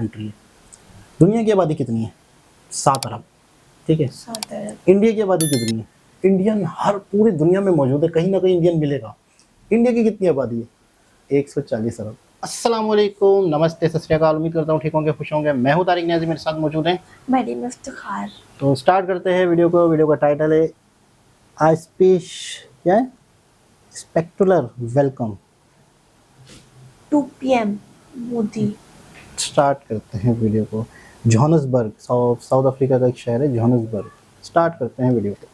Country है। दुनिया की आबादी कितनी है? 7 अरब। ठीक है, 7 अरब। इंडिया की आबादी कितनी है? इंडियन हर पूरी दुनिया में मौजूद है, कहीं ना कहीं इंडियन मिलेगा। इंडिया की कितनी आबादी है? 140 अरब। अस्सलाम वालेकुम, नमस्ते, सत श्री अकाल। उम्मीद करता हूँ ठीक होंगे, खुश होंगे। मैं हूँ तारिक नियाज़ी, मेरे साथ मौजूद हैं मरीम इफ्तिखार। तो स्टार्ट करते हैं वीडियो को। वीडियो का टाइटल है आई स्पीच क्या है? स्पेक्टुलर वेलकम। 2 PM मोदी। स्टार्ट करते हैं वीडियो को। जोहान्सबर्ग, साउथ अफ्रीका का एक शहर है जोहान्सबर्ग। स्टार्ट करते हैं वीडियो को।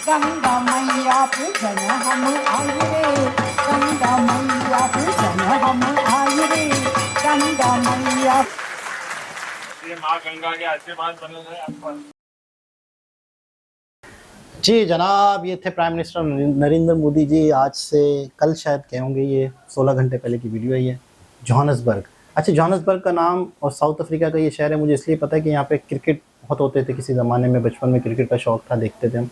गंगा मैया पूजन हम आए रे, गंगा मैया पूजन हम आए रे, गंगा मैया। ये माँ गंगा के आशीर्वाद बने रहे आप पर। जी जनाब, ये थे प्राइम मिनिस्टर नरेंद्र मोदी जी। आज से कल शायद कहे होंगे, ये 16 घंटे पहले की वीडियो है ये। जोहान्सबर्ग, अच्छा जोहान्सबर्ग का नाम और साउथ अफ्रीका का ये शहर है। मुझे इसलिए पता है कि यहाँ पे क्रिकेट बहुत होते थे किसी ज़माने में, बचपन में क्रिकेट का शौक़ था, देखते थे हम।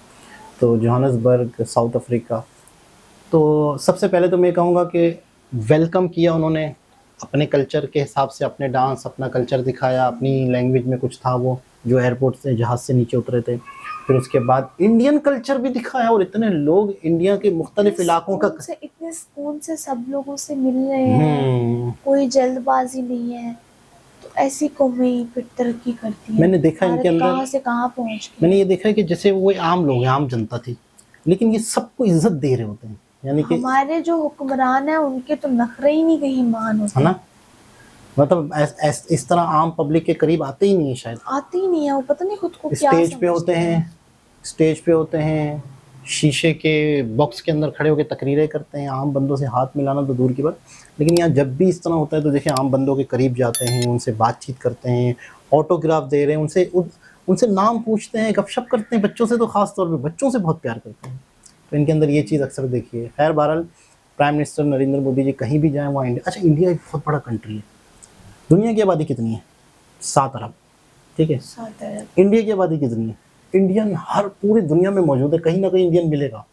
तो जोहान्सबर्ग साउथ अफ्रीका। तो सबसे पहले तो मैं कहूँगा कि वेलकम किया उन्होंने अपने कल्चर के हिसाब से, अपने डांस, अपना कल्चर दिखाया, अपनी लैंग्वेज में कुछ था वो, जो एयरपोर्ट से जहाज़ से नीचे उतरे थे। फिर उसके बाद इंडियन कल्चर भी दिखाया, और इतने लोग इंडिया के मुख्तलिफ इलाकों का, इतने सुकून से सब लोगों से मिल रहे हैं, कोई जल्दबाजी नहीं है। तो ऐसी कौमें फिर तरक्की करती है। मैंने देखा इनके भारत अंदर- कहाँ से कहाँ पहुंच गया। मैंने ये देखा है कि जैसे वो आम लोग हैं, आम जनता थी, लेकिन ये सबको इज्जत दे रहे होते हैं, यानी कि हमारे जो हुक्मरान है उनके तो नखरे ही नहीं कहीं मान होते, है ना, मतलब इस तरह आम पब्लिक के करीब आते ही नहीं है शायद। आते ही नहीं है, वो पता नहीं खुद को क्या स्टेज पे समझते होते हैं, स्टेज पे होते हैं, शीशे के बॉक्स के अंदर खड़े होकर तकरीरें करते हैं, आम बंदों से हाथ मिलाना तो दूर की बात। लेकिन यहाँ जब भी इस तरह होता है तो देखिए आम बंदों के करीब जाते हैं, उनसे बातचीत करते हैं, ऑटोग्राफ दे रहे हैं, उनसे नाम पूछते हैं, गपशप करते हैं, बच्चों से तो खास तौर पे बच्चों से बहुत प्यार करते हैं। तो इनके अंदर ये चीज़ अक्सर देखिए। खैर बहरहाल प्राइम मिनिस्टर नरेंद्र मोदी जी कहीं भी जाएँ वहाँ इंडिया, अच्छा इंडिया एक बहुत बड़ा कंट्री है, दुनिया की आबादी कितनी है? 7 अरब, ठीक है। साथ है। इंडिया की आबादी कितनी है? इंडियन हर पूरी दुनिया में मौजूद है, कहीं ना कहीं इंडियन मिलेगा।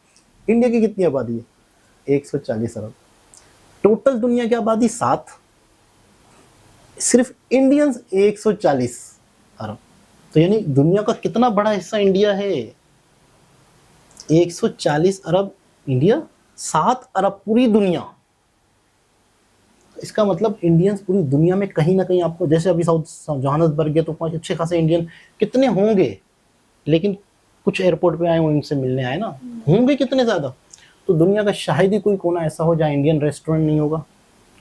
इंडिया की कितनी आबादी है? 140 अरब। टोटल दुनिया की आबादी 7, सिर्फ इंडियंस 140 अरब। तो यानी दुनिया का कितना बड़ा हिस्सा इंडिया है? 140 अरब इंडिया, 7 अरब पूरी दुनिया। इसका मतलब इंडियंस पूरी दुनिया में कहीं ना कहीं आपको, जैसे अभी साउथ जोहान्सबर्ग है तो 5 अच्छे खासे इंडियन कितने होंगे, लेकिन कुछ एयरपोर्ट पे आए उनसे मिलने आए ना, होंगे कितने ज़्यादा। तो दुनिया का शायद ही कोई कोना ऐसा हो जहाँ इंडियन रेस्टोरेंट नहीं होगा।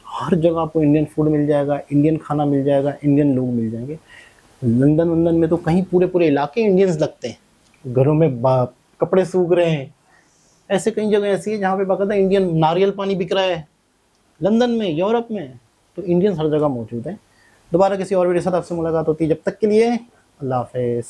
हर जगह आपको इंडियन फूड मिल जाएगा, इंडियन खाना मिल जाएगा, इंडियन लोग मिल जाएंगे। लंदन में तो कहीं पूरे पूरे इलाके इंडियंस लगते हैं, घरों में कपड़े सूख रहे हैं। ऐसे कई जगह ऐसी है जहाँ पे बाकायदा इंडियन नारियल पानी बिक रहा है, लंदन में, यूरोप में। तो इंडियंस हर जगह मौजूद हैं। दोबारा किसी और वीडियो के साथ आपसे मुलाकात होती है, जब तक के लिए अल्लाह हाफ़िज़।